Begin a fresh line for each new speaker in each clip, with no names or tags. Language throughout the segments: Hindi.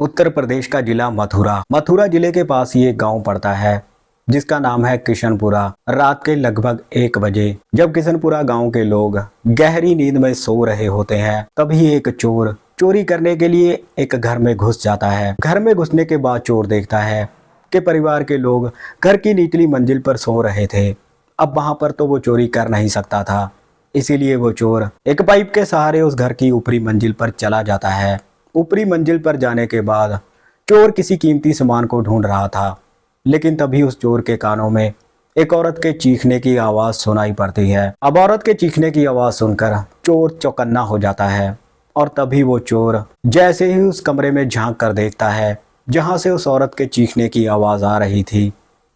उत्तर प्रदेश का जिला मथुरा जिले के पास ये गांव पड़ता है जिसका नाम है किशनपुरा। रात के लगभग 1 बजे जब किशनपुरा गांव के लोग गहरी नींद में सो रहे होते हैं तभी एक चोर चोरी करने के लिए एक घर में घुस जाता है। घर में घुसने के बाद चोर देखता है कि परिवार के लोग घर की निचली मंजिल पर सो रहे थे। अब वहां पर तो वो चोरी कर नहीं सकता था, इसीलिए वो चोर एक पाइप के सहारे उस घर की ऊपरी मंजिल पर चला जाता है। ऊपरी मंजिल पर जाने के बाद चोर किसी कीमती सामान को ढूंढ रहा था, लेकिन तभी उस चोर के कानों में एक औरत के चीखने की आवाज सुनाई पड़ती है। अब औरत के चीखने की आवाज सुनकर चोर चौकन्ना हो जाता है और तभी वो चोर जैसे ही उस कमरे में झांक कर देखता है जहां से उस औरत के चीखने की आवाज आ रही थी,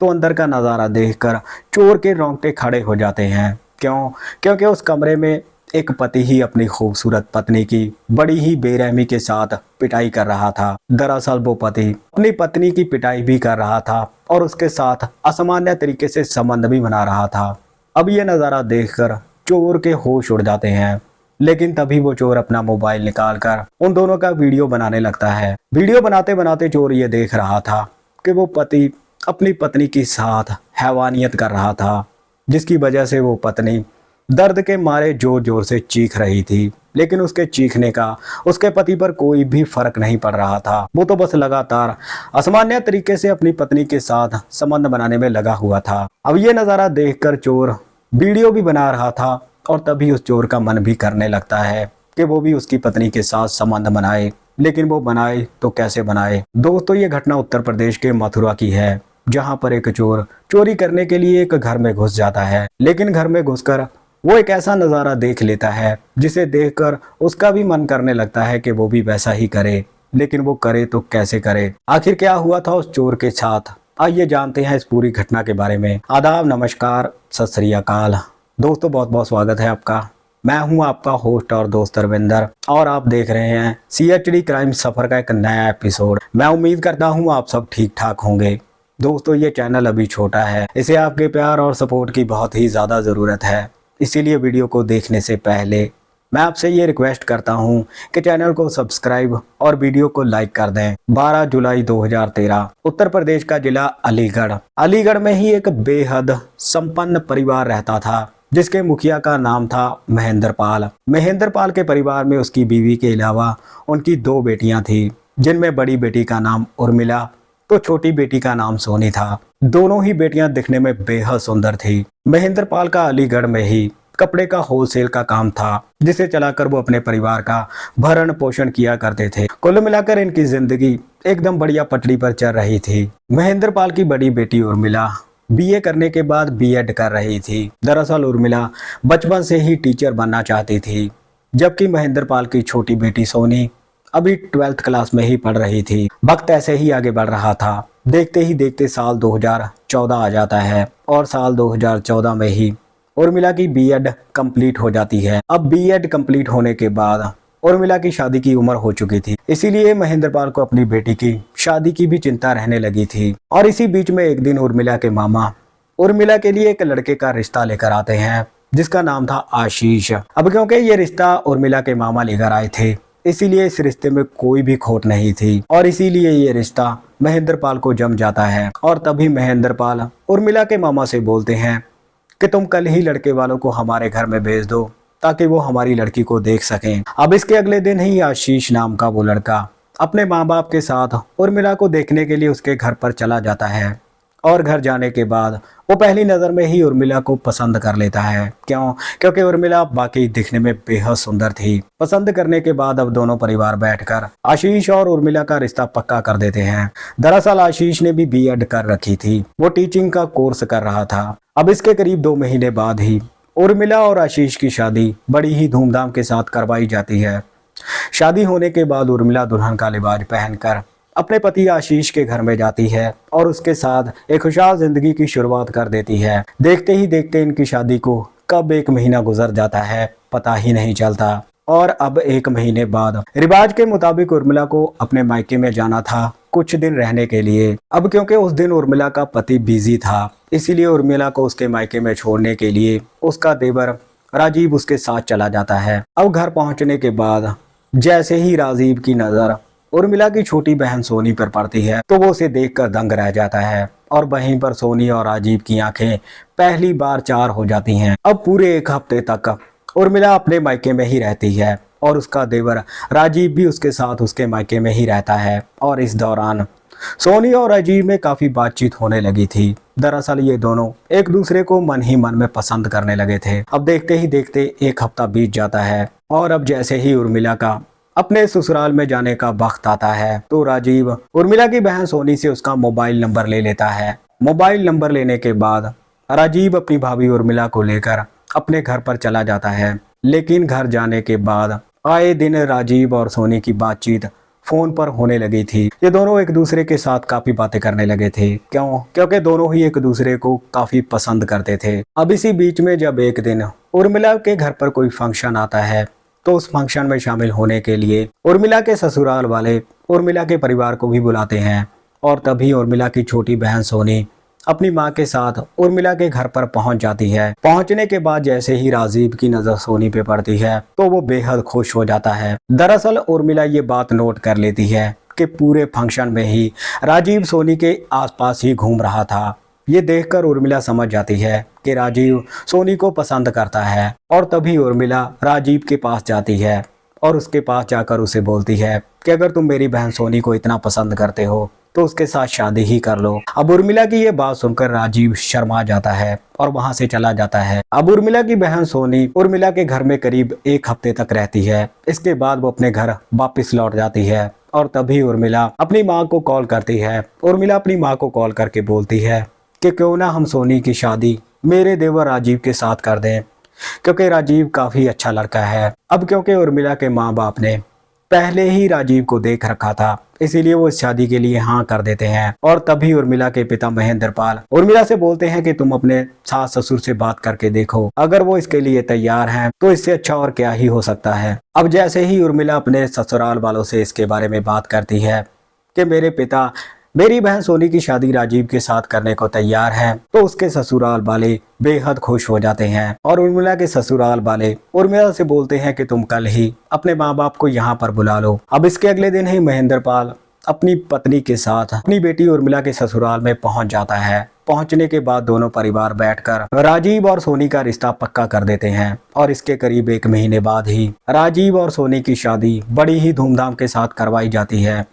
तो अंदर का नज़ारा देखकर चोर के रोंगटे खड़े हो जाते हैं। क्योंकि उस कमरे में एक पति ही अपनी खूबसूरत पत्नी की बड़ी ही बेरहमी के साथ पिटाई कर रहा था। दरअसल वो पति अपनी पत्नी की पिटाई भी कर रहा था और उसके साथ असामान्य तरीके से संबंध भी बना रहा था। अब ये नज़ारा देखकर चोर के होश उड़ जाते हैं, लेकिन तभी वो चोर अपना मोबाइल निकालकर उन दोनों का वीडियो बनाने लगता है। वीडियो बनाते बनाते चोर ये देख रहा था कि वो पति अपनी पत्नी के साथ हैवानियत कर रहा था, जिसकी वजह से वो पत्नी दर्द के मारे जोर जोर से चीख रही थी। लेकिन उसके चीखने का उसके पति पर कोई भी फर्क नहीं पड़ रहा था। वो तो बस लगातार असामान्य तरीके से अपनी पत्नी के साथ संबंध बनाने में लगा हुआ था। अब ये नज़ारा देखकर चोर वीडियो भी बना रहा था और तभी उस चोर का मन भी करने लगता है कि वो भी उसकी पत्नी के साथ संबंध बनाए, लेकिन वो बनाए तो कैसे बनाए। दोस्तों, ये घटना उत्तर प्रदेश के मथुरा की है, जहां पर एक चोर चोरी करने के लिए एक घर में घुस जाता है, लेकिन घर में घुसकर वो एक ऐसा नज़ारा देख लेता है जिसे देखकर उसका भी मन करने लगता है कि वो भी वैसा ही करे, लेकिन वो करे तो कैसे करे। आखिर क्या हुआ था उस चोर के साथ, आइए जानते हैं इस पूरी घटना के बारे में। आदाब, नमस्कार, सत श्री अकाल। दोस्तों, बहुत बहुत स्वागत है आपका। मैं हूं आपका होस्ट और दोस्त रविंदर और आप देख रहे हैं CHD क्राइम सफर का एक नया एपिसोड। मैं उम्मीद करता हूं आप सब ठीक ठाक होंगे। दोस्तों, ये चैनल अभी छोटा है, इसे आपके प्यार और सपोर्ट की बहुत ही ज़्यादा ज़रूरत है, इसीलिए वीडियो को देखने से पहले मैं आपसे ये रिक्वेस्ट करता हूं कि चैनल को सब्सक्राइब और वीडियो को लाइक कर दें। 12 जुलाई 2013 उत्तर प्रदेश का जिला अलीगढ़ में ही एक बेहद संपन्न परिवार रहता था, जिसके मुखिया का नाम था महेंद्र पाल के परिवार में उसकी बीवी के अलावा उनकी 2 बेटियां थी, जिनमें बड़ी बेटी का नाम उर्मिला तो छोटी बेटी का नाम सोनी था। दोनों ही बेटियां दिखने में बेहद सुंदर थी। महेंद्र पाल का अलीगढ़ में ही कपड़े का होलसेल का काम था, जिसे चलाकर वो अपने परिवार का भरण पोषण किया करते थे। कुल मिलाकर इनकी जिंदगी एकदम बढ़िया पटरी पर चल रही थी। महेंद्र पाल की बड़ी बेटी उर्मिला BA करने के बाद B.Ed कर रही थी। दरअसल उर्मिला बचपन से ही टीचर बनना चाहती थी, जबकि महेंद्र पाल की छोटी बेटी सोनी अभी 12th क्लास में ही पढ़ रही थी। वक्त ऐसे ही आगे बढ़ रहा था। देखते ही देखते साल 2014 आ जाता है और साल 2014 में ही उर्मिला की B.Ed कंप्लीट हो जाती है। अब B.Ed कंप्लीट होने के बाद उर्मिला की शादी की उम्र हो चुकी थी, इसीलिए महेंद्र पाल को अपनी बेटी की शादी की भी चिंता रहने लगी थी। और इसी बीच में एक दिन उर्मिला के मामा उर्मिला के लिए एक लड़के का रिश्ता लेकर आते हैं, जिसका नाम था आशीष। अब क्योंकि ये रिश्ता उर्मिला के मामा लेकर आए थे, इसीलिए इस रिश्ते में कोई भी खोट नहीं थी और इसीलिए ये रिश्ता महेंद्र पाल को जम जाता है। और तभी महेंद्र पाल उर्मिला के मामा से बोलते हैं कि तुम कल ही लड़के वालों को हमारे घर में भेज दो ताकि वो हमारी लड़की को देख सकें। अब इसके अगले दिन ही आशीष नाम का वो लड़का अपने माँ बाप के साथ उर्मिला को देखने के लिए उसके घर पर चला जाता है और घर जाने के बाद वो पहली नज़र में ही उर्मिला को पसंद कर लेता है। क्योंकि उर्मिला बाकी दिखने में बेहद सुंदर थी। पसंद करने के बाद अब दोनों परिवार बैठकर आशीष और उर्मिला का रिश्ता पक्का कर देते हैं। दरअसल आशीष ने भी B.Ed कर रखी थी, वो टीचिंग का कोर्स कर रहा था। अब इसके करीब 2 महीने बाद ही उर्मिला और आशीष की शादी बड़ी ही धूमधाम के साथ करवाई जाती है। शादी होने के बाद उर्मिला दुल्हन का लिबास पहनकर अपने पति आशीष के घर में जाती है और उसके साथ एक खुशहाल जिंदगी की शुरुआत कर देती है। देखते ही देखते इनकी शादी को कब 1 महीना गुजर जाता है पता ही नहीं चलता। और अब 1 महीने बाद रिवाज के मुताबिक उर्मिला को अपने मायके में जाना था कुछ दिन रहने के लिए। अब क्योंकि उस दिन उर्मिला का पति बिजी था, इसीलिए उर्मिला को उसके मायके में छोड़ने के लिए उसका देवर राजीव उसके साथ चला जाता है। अब घर पहुंचने के बाद जैसे ही राजीव की नज़र उर्मिला की छोटी बहन सोनी पर पड़ती है तो वो उसे देखकर दंग रह जाता है और वहीं पर सोनी और राजीव की आंखें पहली बार चार हो जाती हैं। अब पूरे एक हफ्ते तक उर्मिला अपने मायके में ही रहती है और उसका देवर राजीव भी उसके साथ उसके मायके में ही रहता है। और इस दौरान सोनी और राजीव में काफी बातचीत होने लगी थी। दरअसल ये दोनों एक दूसरे को मन ही मन में पसंद करने लगे थे। अब देखते ही देखते एक हफ्ता बीत जाता है और अब जैसे ही उर्मिला का अपने ससुराल में जाने का वक्त आता है तो राजीव उर्मिला की बहन सोनी से उसका मोबाइल नंबर ले लेता है। मोबाइल नंबर लेने के बाद राजीव अपनी भाभी उर्मिला को लेकर अपने घर पर चला जाता है। लेकिन घर जाने के बाद आए दिन राजीव और सोनी की बातचीत फोन पर होने लगी थी। ये दोनों एक दूसरे के साथ काफी बातें करने लगे थे। क्योंकि दोनों ही एक दूसरे को काफी पसंद करते थे। अब इसी बीच में जब एक दिन उर्मिला के घर पर कोई फंक्शन आता है तो उस फंक्शन में शामिल होने के लिए उर्मिला के ससुराल वाले उर्मिला के परिवार को भी बुलाते हैं। और तभी उर्मिला की छोटी बहन सोनी अपनी माँ के साथ उर्मिला के घर पर पहुंच जाती है। पहुंचने के बाद जैसे ही राजीव की नजर सोनी पे पड़ती है तो वो बेहद खुश हो जाता है। दरअसल उर्मिला ये बात नोट कर लेती है कि पूरे फंक्शन में ही राजीव सोनी के आसपास ही घूम रहा था। ये देखकर उर्मिला समझ जाती है कि राजीव सोनी को पसंद करता है। और तभी उर्मिला राजीव के पास जाती है और उसके पास जाकर उसे बोलती है कि अगर तुम मेरी बहन सोनी को इतना पसंद करते हो तो उसके साथ शादी ही कर लो। अब उर्मिला की ये बात सुनकर राजीव शर्मा जाता है और वहां से चला जाता है। अब उर्मिला की बहन सोनी उर्मिला के घर में करीब एक हफ्ते तक रहती है। इसके बाद वो अपने घर वापस लौट जाती है और तभी उर्मिला अपनी माँ को कॉल करती है। उर्मिला अपनी माँ को कॉल करके बोलती है कि क्यों ना हम सोनी की शादी मेरे देवर राजीव के साथ कर दें, क्योंकि राजीव काफी अच्छा लड़का है। अब क्योंकि उर्मिला के माँ बाप ने पहले ही राजीव को देख रखा था इसीलिए वो इस शादी के लिए हाँ कर देते हैं। और तभी उर्मिला के पिता महेंद्रपाल उर्मिला से बोलते हैं कि तुम अपने सास ससुर से बात करके देखो, अगर वो इसके लिए तैयार हैं तो इससे अच्छा और क्या ही हो सकता है। अब जैसे ही उर्मिला अपने ससुराल वालों से इसके बारे में बात करती है कि मेरे पिता मेरी बहन सोनी की शादी राजीव के साथ करने को तैयार हैं, तो उसके ससुराल वाले बेहद खुश हो जाते हैं। और उर्मिला के ससुराल वाले उर्मिला से बोलते हैं कि तुम कल ही अपने माँ बाप को यहाँ पर बुला लो। अब इसके अगले दिन ही महेंद्रपाल अपनी पत्नी के साथ अपनी बेटी उर्मिला के ससुराल में पहुंच जाता है। पहुंचने के बाद दोनों परिवार बैठकर राजीव और सोनी का रिश्ता पक्का कर देते हैं। और इसके करीब एक महीने बाद ही राजीव और सोनी की शादी बड़ी ही धूमधाम के साथ करवाई जाती है।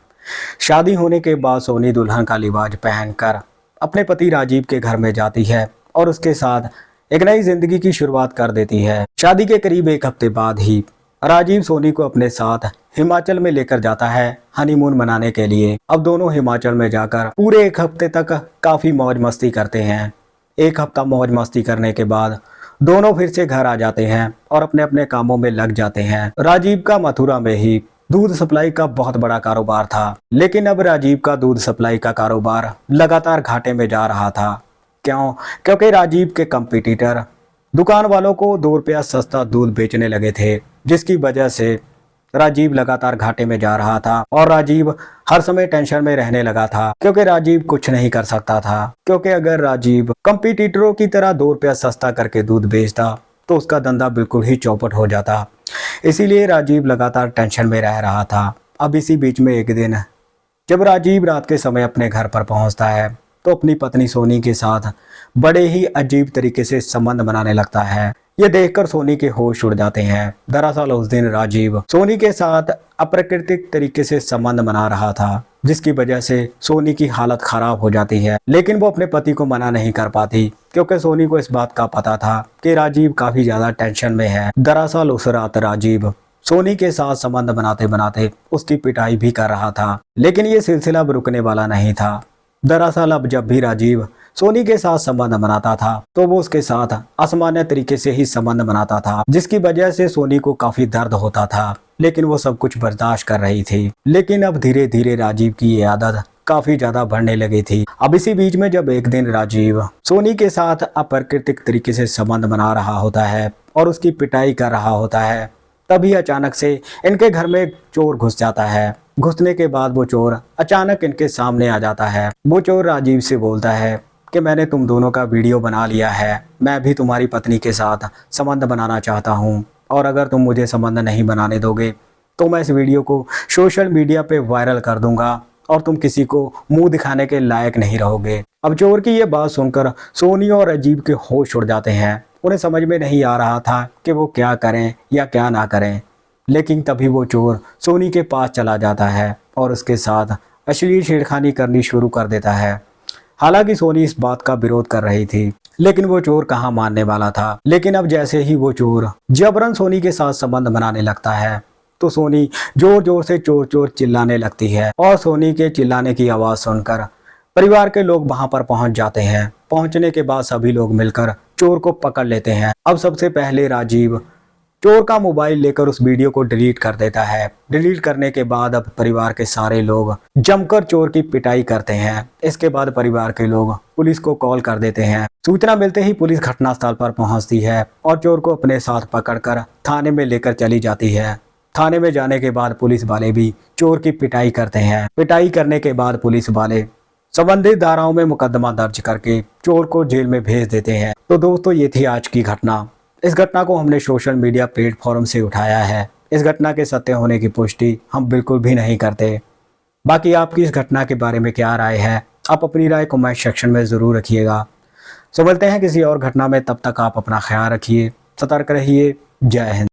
शादी होने के बाद सोनी दुल्हन का लिबास पहनकर अपने पति राजीव के घर में जाती है और उसके साथ एक नई जिंदगी की शुरुआत कर देती है। शादी के करीब एक हफ्ते बाद ही राजीव सोनी को अपने साथ हिमाचल में लेकर जाता है हनीमून मनाने के लिए। अब दोनों हिमाचल में जाकर पूरे एक हफ्ते तक काफी मौज मस्ती करते हैं। एक हफ्ता मौज मस्ती करने के बाद दोनों फिर से घर आ जाते हैं और अपने अपने कामों में लग जाते हैं। राजीव का मथुरा में ही दूध सप्लाई का बहुत बड़ा कारोबार था, लेकिन अब राजीव का दूध सप्लाई का कारोबार लगातार घाटे में जा रहा था। क्योंकि राजीव के कंपटीटर दुकान वालों को 2 रुपया सस्ता दूध बेचने लगे थे, जिसकी वजह से राजीव लगातार घाटे में जा रहा था। और राजीव हर समय टेंशन में रहने लगा था क्योंकि राजीव कुछ नहीं कर सकता था। क्योंकि अगर राजीव कंपटीटरों की तरह 2 रुपया सस्ता करके दूध बेचता तो उसका धंधा बिल्कुल ही चौपट हो जाता। इसीलिए राजीव लगातार टेंशन में रह रहा था। अब इसी बीच में एक दिन जब राजीव रात के समय अपने घर पर पहुंचता है तो अपनी पत्नी सोनी के साथ बड़े ही अजीब तरीके से संबंध बनाने लगता है। ये देखकर सोनी के होश उड़ जाते हैं। दरअसल उस दिन राजीव सोनी के साथ अप्राकृतिक तरीके से संबंध बना रहा था, जिसकी वजह से सोनी की हालत खराब हो जाती है। लेकिन वो अपने पति को मना नहीं कर पाती क्योंकि सोनी को इस बात का पता था कि राजीव काफी ज्यादा टेंशन में है। दरअसल उस रात राजीव सोनी के साथ संबंध बनाते बनाते उसकी पिटाई भी कर रहा था, लेकिन ये सिलसिला अब रुकने वाला नहीं था। दरअसल अब जब भी राजीव सोनी के साथ संबंध बनाता था तो वो उसके साथ असामान्य तरीके से ही संबंध बनाता था, जिसकी वजह से सोनी को काफी दर्द होता था, लेकिन वो सब कुछ बर्दाश्त कर रही थी। लेकिन अब धीरे धीरे राजीव की ये आदत काफी ज्यादा बढ़ने लगी थी। अब इसी बीच में जब एक दिन राजीव सोनी के साथ अप्राकृतिक तरीके से संबंध बना रहा होता है और उसकी पिटाई कर रहा होता है, तभी अचानक से इनके घर में चोर घुस जाता है। घुसने के बाद वो चोर अचानक इनके सामने आ जाता है। वो चोर राजीव से बोलता है कि मैंने तुम दोनों का वीडियो बना लिया है, मैं भी तुम्हारी पत्नी के साथ संबंध बनाना चाहता हूँ, और अगर तुम मुझे संबंध नहीं बनाने दोगे तो मैं इस वीडियो को सोशल मीडिया पे वायरल कर दूंगा और तुम किसी को मुंह दिखाने के लायक नहीं रहोगे। अब चोर की ये बात सुनकर सोनी और अजीब के होश उड़ जाते हैं। उन्हें समझ में नहीं आ रहा था कि वो क्या करें या क्या ना करें, लेकिन तभी वो चोर सोनी के पास चला जाता है और उसके साथ अश्लील छेड़खानी करनी शुरू कर देता है। हालांकि सोनी इस बात का विरोध कर रही थी, लेकिन वो चोर कहाँ मानने वाला था। लेकिन अब जैसे ही वो चोर जबरन सोनी के साथ संबंध बनाने लगता है तो सोनी जोर जोर से चोर चोर चिल्लाने लगती है और सोनी के चिल्लाने की आवाज़ सुनकर परिवार के लोग वहां पर पहुंच जाते हैं। पहुंचने के बाद सभी लोग मिलकर चोर को पकड़ लेते हैं। अब सबसे पहले राजीव चोर का मोबाइल लेकर उस वीडियो को डिलीट कर देता है। डिलीट करने के बाद अब परिवार के सारे लोग जमकर चोर की पिटाई करते हैं। इसके बाद परिवार के लोग पुलिस को कॉल कर देते हैं। सूचना मिलते ही पुलिस घटनास्थल पर पहुंचती है और चोर को अपने साथ पकड़कर थाने में लेकर चली जाती है। थाने में जाने के बाद पुलिस वाले भी चोर की पिटाई करते हैं। पिटाई करने के बाद पुलिस वाले संबंधित धाराओं में मुकदमा दर्ज करके चोर को जेल में भेज देते हैं। तो दोस्तों, ये थी आज की घटना। इस घटना को हमने सोशल मीडिया प्लेटफॉर्म से उठाया है। इस घटना के सत्य होने की पुष्टि हम बिल्कुल भी नहीं करते। बाकी आपकी इस घटना के बारे में क्या राय है, आप अपनी राय कमेंट सेक्शन में ज़रूर रखिएगा। तो मिलते हैं किसी और घटना में, तब तक आप अपना ख्याल रखिए, सतर्क रहिए। जय हिंद।